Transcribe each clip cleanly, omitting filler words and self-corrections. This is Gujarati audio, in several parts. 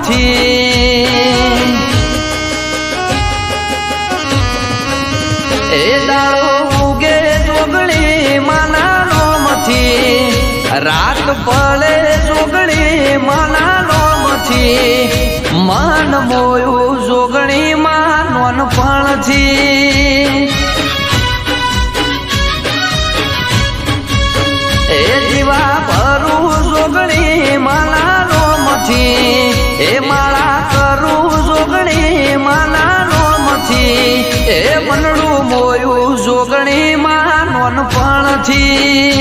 નોમથી એ દાડો ઉગે જોગણી માના નોમથી રાત પડે જોગણી માના નોમથી મન મોયું જોગણી માં નોનપણથી એ જીવા ભરું જોગણી માના નોમથી એ માળા કરું જોગણી માના નોમથી એ મનડું મોયું જોગણી માં નોનપણથી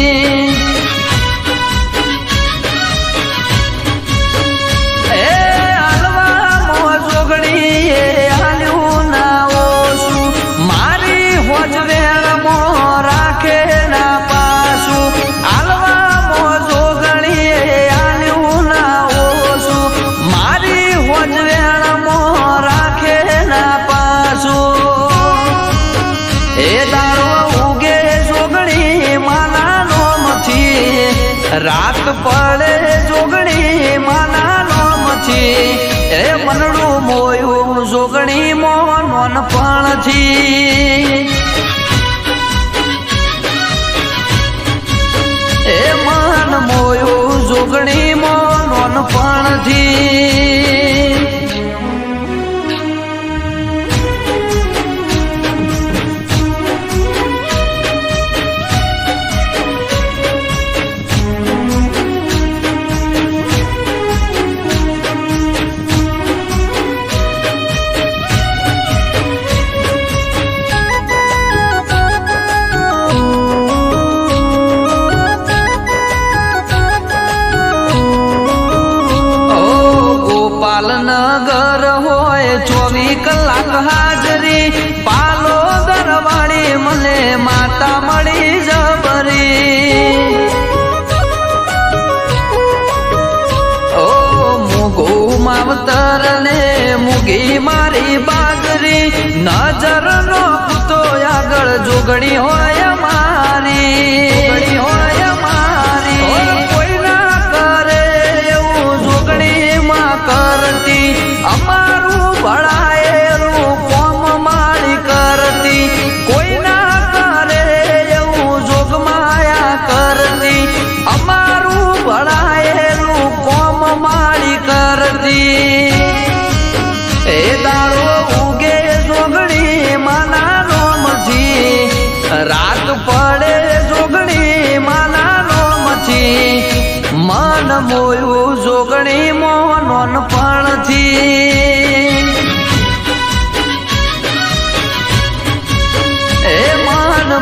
રાત પડે જોગણી માના નોમથી એ મનડું મોયું જોગણી મોન નોનપણથી એ મન મોયું જોગણી મોન નોનપણથી પાલનગર હોય 24 કલાક હાજરી પાલો દરવાળી મને માતા મળી જબરી ઓ મુગું માવતર ને મુગી મારી બાજરી નજર નો પૂતો આગળ જોગણી હોય મારી અમારું ભળાયેલું કોમ માળી કરતી કોઈ ના કરે એવું જોગમાયા કરતી અમારું ભળાયેલું કોમ માળી કરતી એ દાડો ઉગે જોગણી માના નોમથી રાત પડે જોગણી માના નોમથી મન મોયું જોગણી મો